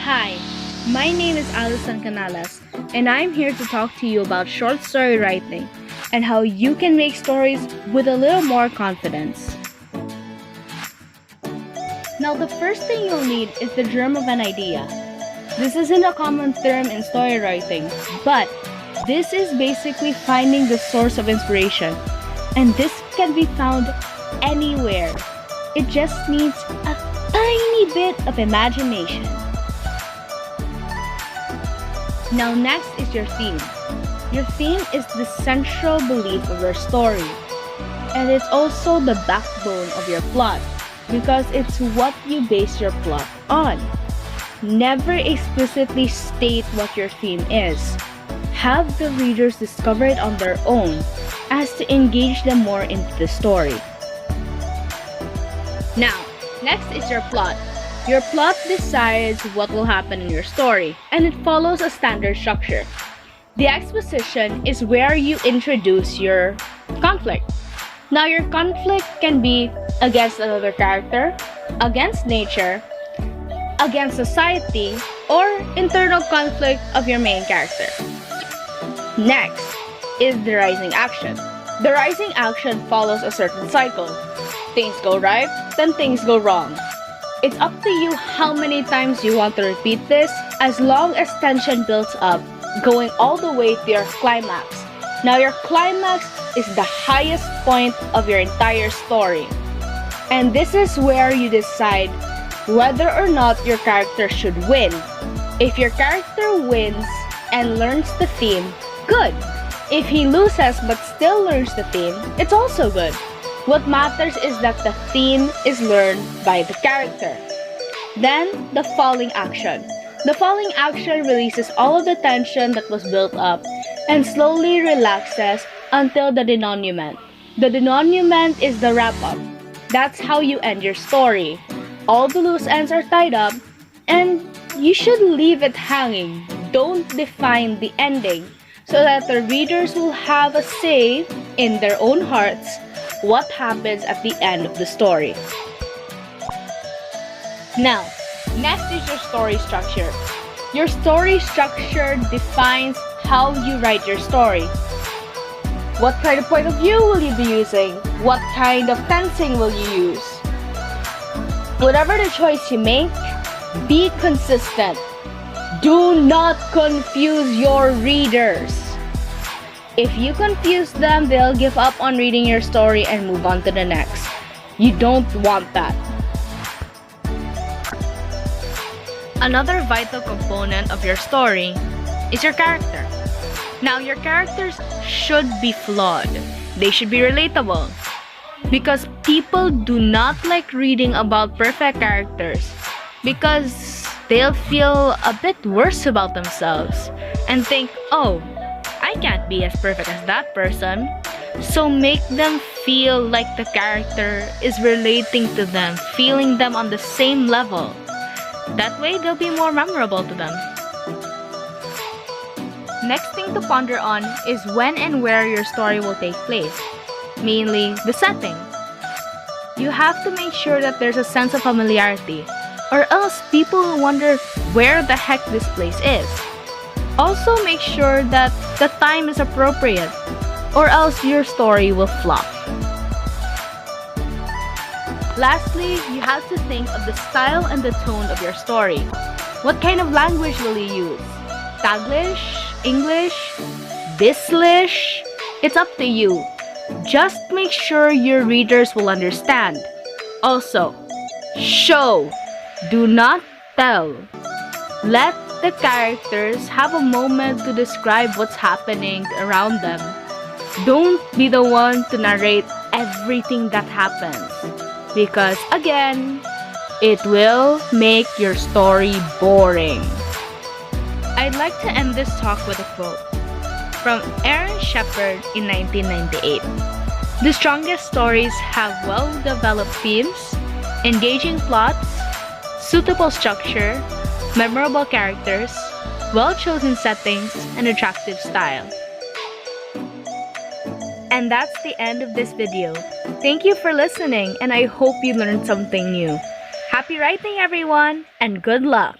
Hi, my name is Allyson Canales, and I'm here to talk to you about short story writing and how you can make stories with a little more confidence. Now, the first thing you'll need is the germ of an idea. This isn't a common term in story writing, but this is basically finding the source of inspiration, and this can be found anywhere. It just needs a tiny bit of imagination. Now next is your theme. Your theme is the central belief of your story, and it's also the backbone of your plot because it's what you base your plot on. Never explicitly state what your theme is. Have the readers discover it on their own as to engage them more into the story. Now, next is your plot. Your plot decides what will happen in your story, and it follows a standard structure. The exposition is where you introduce your conflict. Now, your conflict can be against another character, against nature, against society, or internal conflict of your main character. Next is the rising action. The rising action follows a certain cycle. Things go right, then things go wrong. It's up to you how many times you want to repeat this, as long as tension builds up, going all the way to your climax. Now, your climax is the highest point of your entire story. And this is where you decide whether or not your character should win. If your character wins and learns the theme, good. If he loses but still learns the theme, it's also good. What matters is that the theme is learned by the character. Then, the falling action. The falling action releases all of the tension that was built up and slowly relaxes until the denouement. The denouement is the wrap-up. That's how you end your story. All the loose ends are tied up, and you should leave it hanging. Don't define the ending, so that the readers will have a say in their own hearts what happens at the end of the story. Now, next is your story structure. Your story structure defines how you write your story. What kind of point of view will you be using? What kind of fencing will you use? Whatever the choice you make, be consistent. Do not confuse your readers. If you confuse them, they'll give up on reading your story and move on to the next. You don't want that. Another vital component of your story is your character. Now, your characters should be flawed. They should be relatable. Because people do not like reading about perfect characters because they'll feel a bit worse about themselves and think, oh, I can't be as perfect as that person. So make them feel like the character is relating to them, feeling them on the same level. That way, they'll be more memorable to them. Next thing to ponder on is when and where your story will take place, mainly the setting. You have to make sure that there's a sense of familiarity, or else people will wonder where the heck this place is. Also, make sure that the time is appropriate, or else your story will flop. Lastly, you have to think of the style and the tone of your story. What kind of language will you use? Taglish? English? Bislish? It's up to you. Just make sure your readers will understand. Also, show. Do not tell. Let the characters have a moment to describe what's happening around them. Don't be the one to narrate everything that happens, because again, it will make your story boring. I'd like to end this talk with a quote from Aaron Shepard in 1998. The strongest stories have well-developed themes, engaging plots, suitable structure, memorable characters, well-chosen settings, and attractive style. And that's the end of this video. Thank you for listening, and I hope you learned something new. Happy writing, everyone, and good luck!